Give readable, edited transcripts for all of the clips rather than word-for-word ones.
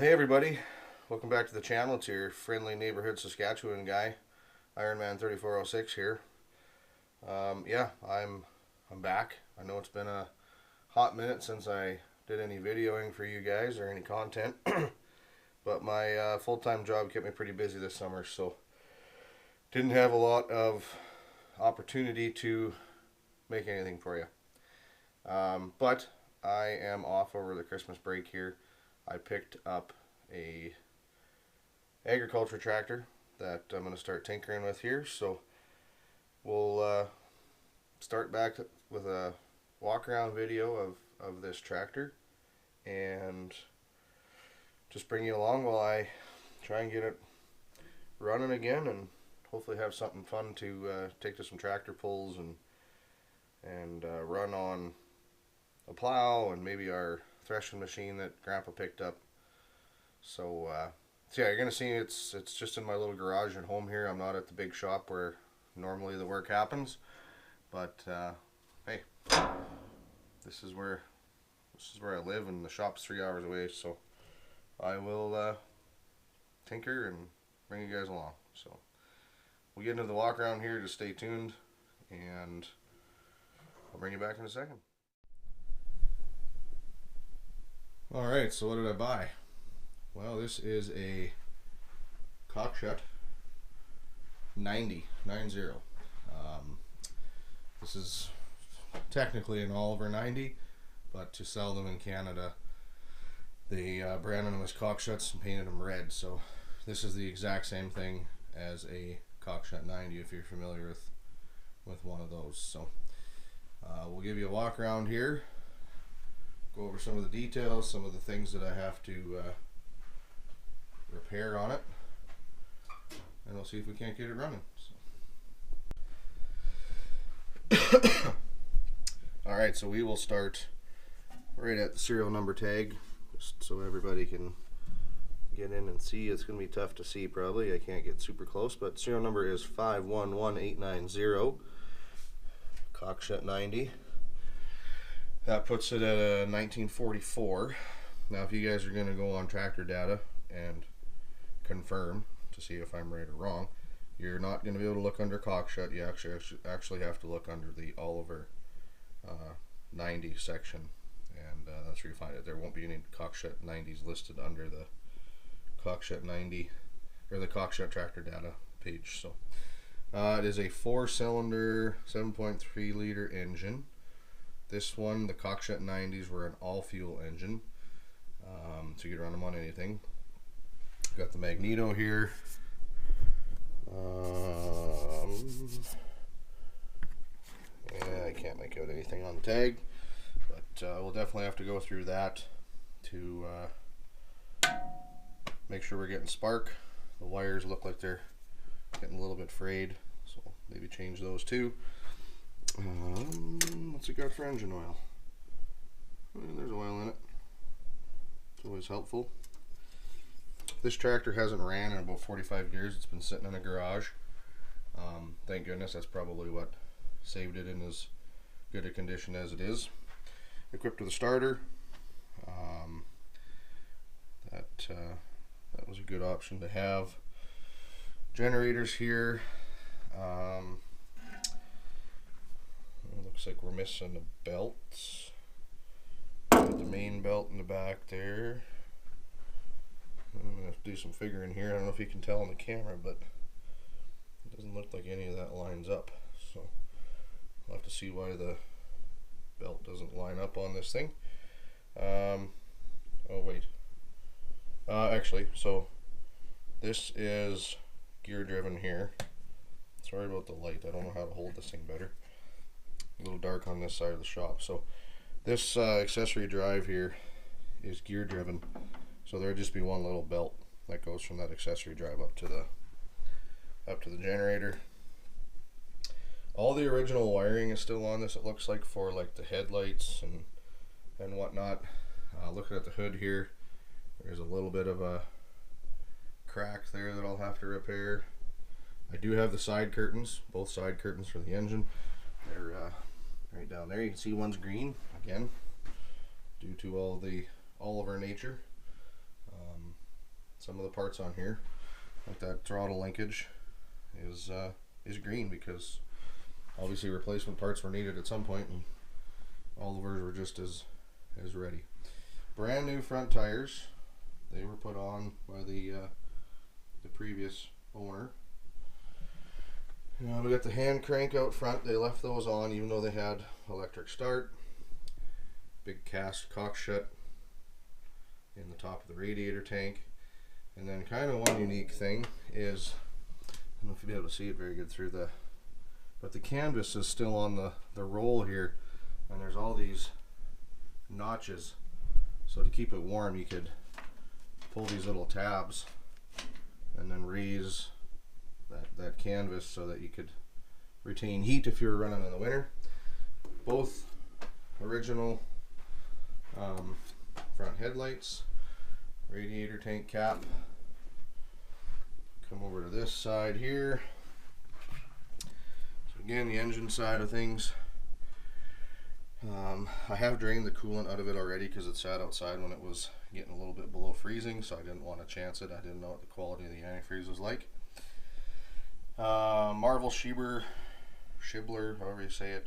Well, hey everybody, welcome back to the channel. It's your friendly neighborhood Saskatchewan guy, Ironman 3406 here. Yeah, I'm back. I know it's been a hot minute since I did any videoing for you guys or any content, but my full-time job kept me pretty busy this summer, so didn't have a lot of opportunity to make anything for you. But I am off over the Christmas break here. I picked up a agriculture tractor that I'm going to start tinkering with here, so we'll start back with a walk around video of this tractor and just bring you along while I try and get it running again and hopefully have something fun to take to some tractor pulls and run on a plow and maybe our threshing machine that Grandpa picked up. So yeah, you're gonna see it's just in my little garage at home here. I'm not at the big shop where normally the work happens, but hey, this is where I live, and the shop's 3 hours away. So I will tinker and bring you guys along. So we'll get into the walk around here. Just stay tuned, and I'll bring you back in a second. Alright, so what did I buy? Well, this is a Cockshutt 90. This is technically an Oliver 90, but to sell them in Canada, they branded them as Cockshutts and painted them red. So this is the exact same thing as a Cockshutt 90 if you're familiar with one of those. So we'll give you a walk around here. Go over some of the details, some of the things that I have to repair on it, and we'll see if we can't get it running. So. Alright, so we will start right at the serial number tag, just so everybody can get in and see. It's going to be tough to see probably, I can't get super close, but serial number is 511890, Cockshutt 90. That puts it at a 1944. Now if you guys are going to go on tractor data and confirm to see if I'm right or wrong, you're not going to be able to look under Cockshutt. You actually have to look under the Oliver 90 section, and that's where you find it. There won't be any Cockshutt 90s listed under the Cockshutt 90 or the Cockshutt tractor data page. So it is a 4-cylinder 7.3 liter engine. This one, the Cockshutt 90s, were an all-fuel engine, so you could run them on anything. Got the magneto here. Yeah, I can't make out anything on the tag, but we'll definitely have to go through that to make sure we're getting spark. The wires look like they're getting a little bit frayed, so maybe change those too. What's it got for engine oil? There's oil in it. It's always helpful. This tractor hasn't ran in about 45 years. It's been sitting in a garage. Thank goodness. That's probably what saved it in as good a condition as it is. Equipped with a starter. That was a good option to have. Generators here. Looks like we're missing a belt. Got the main belt in the back there. I'm gonna have to do some figuring here. I don't know if you can tell on the camera, but it doesn't look like any of that lines up. So I'll have to see why the belt doesn't line up on this thing. Oh wait. Actually, so this is gear driven here. Sorry about the light. I don't know how to hold this thing better. A little dark on this side of the shop. So this accessory drive here is gear driven, so there'll just be one little belt that goes from that accessory drive up to the generator. All the original wiring is still on this, it looks like, for like the headlights and whatnot. Looking at the hood here, there's a little bit of a crack there that I'll have to repair. I do have the side curtains, both side curtains for the engine. They're right down there. You can see one's green again due to all of our nature. some of the parts on here, like that throttle linkage, is green because obviously replacement parts were needed at some point, and all of ours were just as ready. Brand new front tires. They were put on by the previous owner. We got the hand crank out front. They left those on even though they had electric start. Big cast Cockshutt in the top of the radiator tank. And then kind of one unique thing is, I don't know if you'll be able to see it very good through but the canvas is still on the roll here, and there's all these notches. So to keep it warm, you could pull these little tabs and then raise that canvas so that you could retain heat if you were running in the winter. Both original front headlights, radiator tank cap. Come over to this side here. So again, the engine side of things. I have drained the coolant out of it already because it sat outside when it was getting a little bit below freezing, so I didn't want to chance it. I didn't know what the quality of the antifreeze was like. Marvel Shibler, however you say it,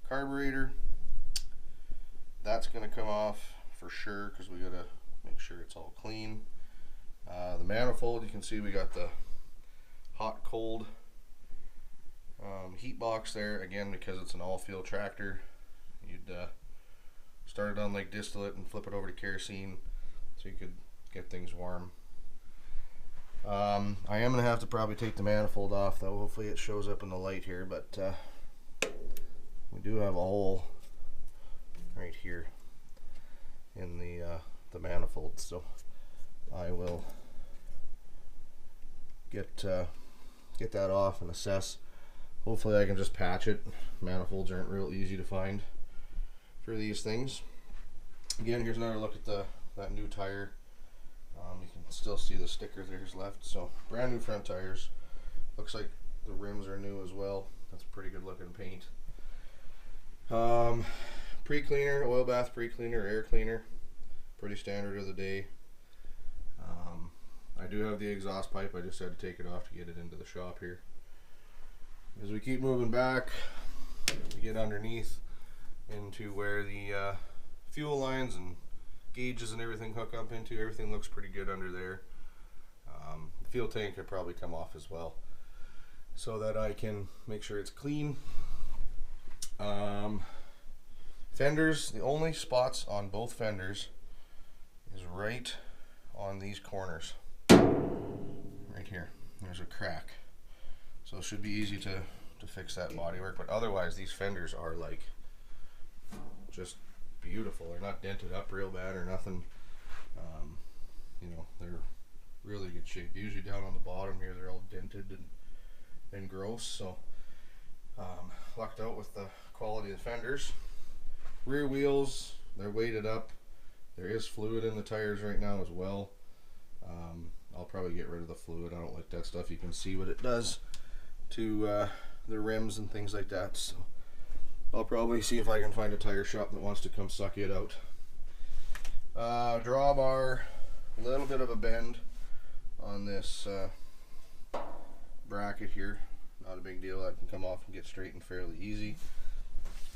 carburetor. That's going to come off for sure because we got to make sure it's all clean. The manifold, you can see we got the hot cold heat box there, again because it's an all-fuel tractor. You'd start it on like distillate and flip it over to kerosene so you could get things warm. I am going to have to probably take the manifold off though. Hopefully it shows up in the light here, but we do have a hole right here in the manifold, so I will get that off and assess. Hopefully I can just patch it. Manifolds aren't real easy to find for these things. Again, here's another look at that new tire. You can still see the sticker there's left. So brand new front tires. Looks like the rims are new as well. That's pretty good looking paint. Pre-cleaner, oil bath pre-cleaner, air cleaner. Pretty standard of the day. I do have the exhaust pipe. I just had to take it off to get it into the shop here. As we keep moving back, we get underneath into where the fuel lines and gauges and everything hook up into. Everything looks pretty good under there. The fuel tank could probably come off as well so that I can make sure it's clean. Fenders, the only spots on both fenders is right on these corners. Right here, there's a crack. So it should be easy to fix that bodywork, but otherwise these fenders are like just beautiful. They're not dented up real bad or nothing. You know, they're really good shape. Usually down on the bottom here they're all dented and gross, so lucked out with the quality of the fenders. Rear wheels, they're weighted up. There is fluid in the tires right now as well. I'll probably get rid of the fluid. I don't like that stuff. You can see what it does to the rims and things like that, so I'll probably see if I can find a tire shop that wants to come suck it out. Drawbar, a little bit of a bend on this bracket here. Not a big deal. That can come off and get straightened fairly easy.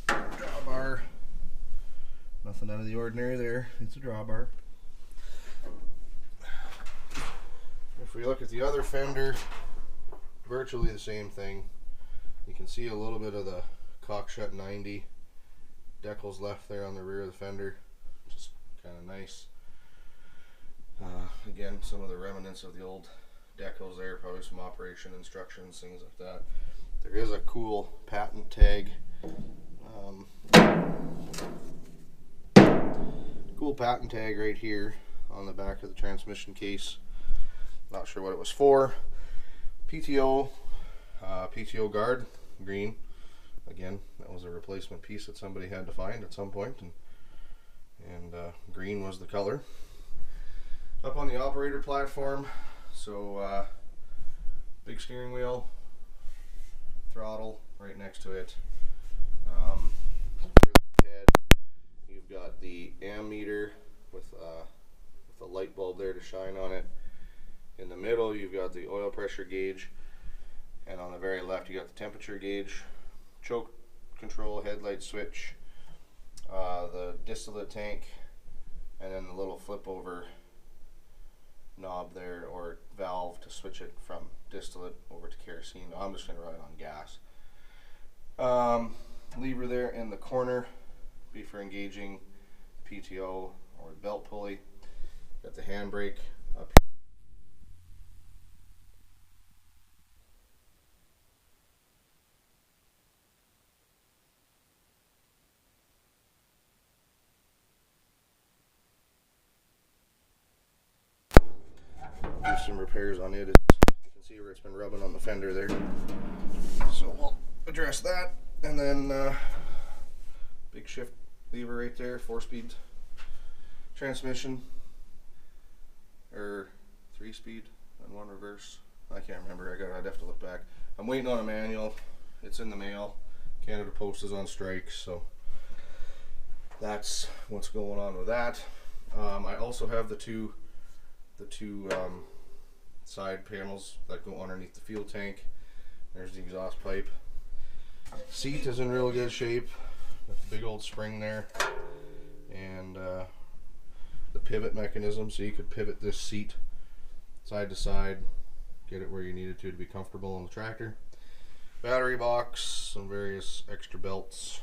Drawbar, nothing out of the ordinary there. It's a drawbar. If we look at the other fender, virtually the same thing. You can see a little bit of the Cockshutt 90 decals left there on the rear of the fender, which is kind of nice. Again, some of the remnants of the old decals there, probably some operation instructions, things like that. There is a cool patent tag. Cool patent tag right here on the back of the transmission case. Not sure what it was for. PTO guard, green. Again, that was a replacement piece that somebody had to find at some point, and green was the color. Up on the operator platform, so big steering wheel, throttle right next to it. Head, you've got the ammeter with a light bulb there to shine on it. middle you've got the oil pressure gauge, and on the very left you got the temperature gauge, choke control, headlight switch, the distillate tank, and then the little flip over knob there, or valve, to switch it from distillate over to kerosene. I'm just going to run it on gas. Lever there in the corner be for engaging PTO or the belt pulley. Got the handbrake up here. Do some repairs on it. You can see where it's been rubbing on the fender there. So we'll address that. And then big shift lever right there, 4-speed transmission, or 3-speed and 1 reverse. I can't remember. I'd have to look back. I'm waiting on a manual. It's in the mail. Canada Post is on strike, so that's what's going on with that. I also have the two side panels that go underneath the fuel tank. There's the exhaust pipe. Seat is in real good shape. Got the big old spring there, and the pivot mechanism, so you could pivot this seat side to side, get it where you need it to be comfortable on the tractor. Battery box, some various extra belts,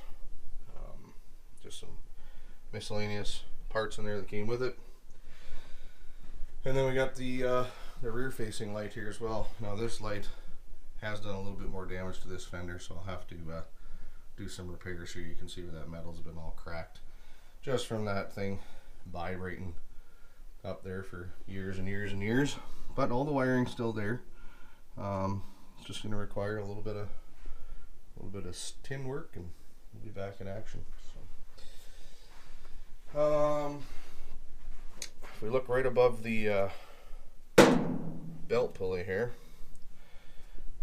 just some miscellaneous parts in there that came with it. And then we got the rear facing light here as well. Now this light has done a little bit more damage to this fender, so I'll have to do some repairs here. You can see where that metal's been all cracked just from that thing vibrating up there for years and years and years. But all the wiring's still there. It's just going to require a little bit of tin work, and we'll be back in action. So, if we look right above the belt pulley here,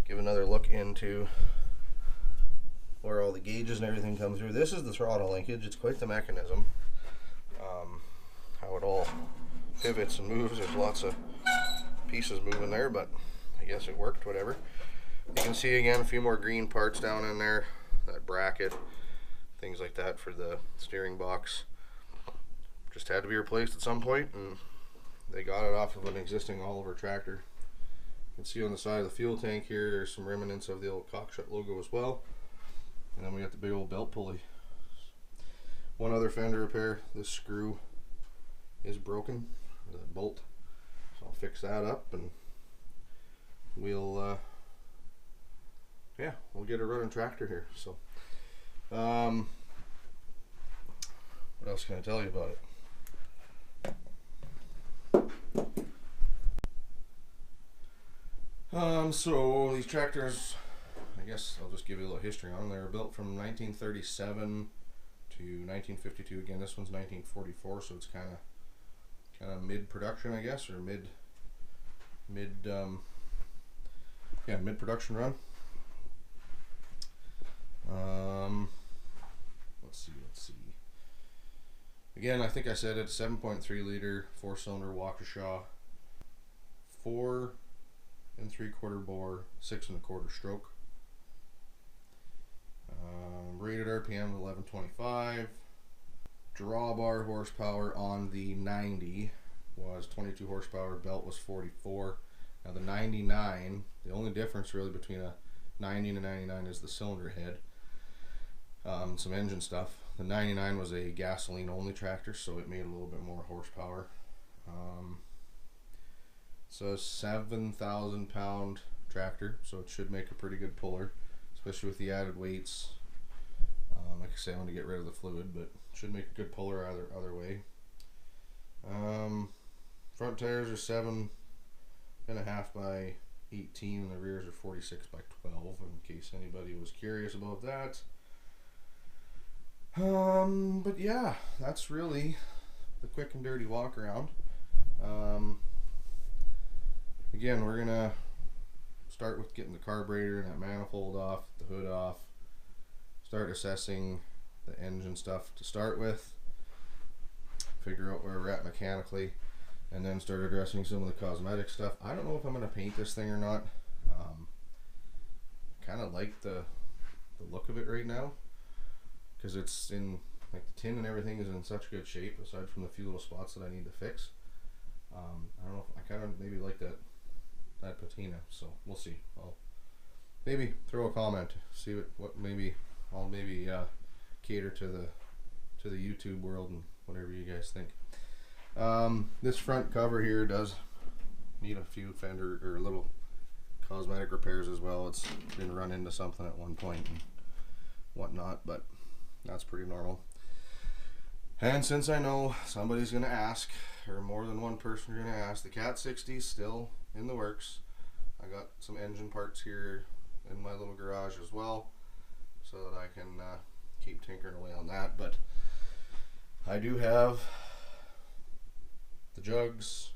give another look into where all the gauges and everything come through. This is the throttle linkage. It's quite the mechanism. How it all pivots and moves. There's lots of pieces moving there, but I guess it worked, whatever. You can see again a few more green parts down in there, that bracket, things like that for the steering box. Just had to be replaced at some point, and they got it off of an existing Oliver tractor. You can see on the side of the fuel tank here, there's some remnants of the old Cockshutt logo as well. And then we got the big old belt pulley. One other fender repair, this screw is broken, the bolt. So I'll fix that up, and we'll get a running tractor here. So what else can I tell you about it? So these tractors, I guess I'll just give you a little history on them. They were built from 1937 to 1952. Again, this one's 1944, so it's kind of mid-production, I guess, or mid-production run. Let's see. Again, I think I said it's 7.3 liter 4-cylinder Cockshutt, 4 3/4 bore, 6 1/4 stroke. Rated RPM 1125. Drawbar horsepower on the 90 was 22 horsepower. Belt was 44. Now the 99, the only difference really between a 90 and a 99 is the cylinder head. Some engine stuff. The 99 was a gasoline only tractor, so it made a little bit more horsepower. So 7,000 pound tractor, so it should make a pretty good puller, especially with the added weights. Like I say, I'm going to get rid of the fluid, but should make a good puller either way. Front tires are 7.5 by 18, and the rears are 46 by 12, in case anybody was curious about that. But yeah, that's really the quick and dirty walk around. Again, we're gonna start with getting the carburetor and that manifold off, the hood off, start assessing the engine stuff to start with, figure out where we're at mechanically, and then start addressing some of the cosmetic stuff. I don't know if I'm going to paint this thing or not. Kind of like the look of it right now, because it's in, like, the tin and everything is in such good shape, aside from the few little spots that I need to fix. I don't know, I kind of maybe like that patina, so we'll see. I'll maybe throw a comment, see what maybe I'll cater to the YouTube world and whatever you guys think. This front cover here does need a few fender or little cosmetic repairs as well. It's been run into something at one point and whatnot, but that's pretty normal. And since I know somebody's gonna ask, or more than one person are gonna ask, the Cat 60 is still in the works. I got some engine parts here in my little garage as well, so that I can keep tinkering away on that. But I do have the jugs,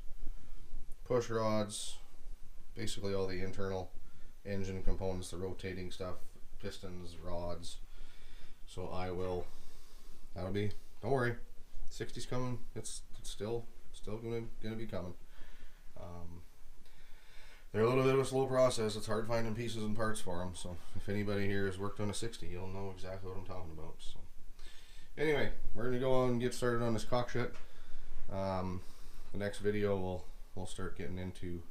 push rods, basically all the internal engine components, the rotating stuff, pistons, rods. So that'll be, don't worry, 60's coming. It's still gonna be coming. They're a little bit of a slow process. It's hard finding pieces and parts for them. So if anybody here has worked on a 60, you'll know exactly what I'm talking about. So anyway, we're gonna go on and get started on this Cockshutt. The next video we'll start getting into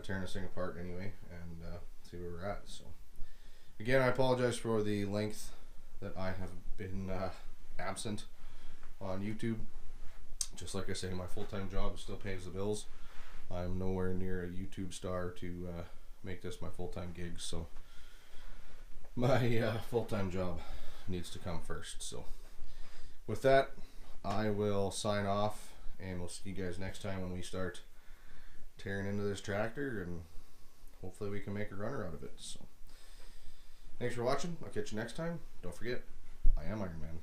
tearing this thing apart anyway, and see where we're at. So again, I apologize for the length that I have been absent on YouTube. Just like I say, my full-time job still pays the bills. I'm nowhere near a YouTube star to make this my full-time gig, so my full-time job needs to come first. So with that, I will sign off, and we'll see you guys next time when we start tearing into this tractor, and hopefully we can make a runner out of it. So thanks for watching. I'll catch you next time. Don't forget, I am Iron Man.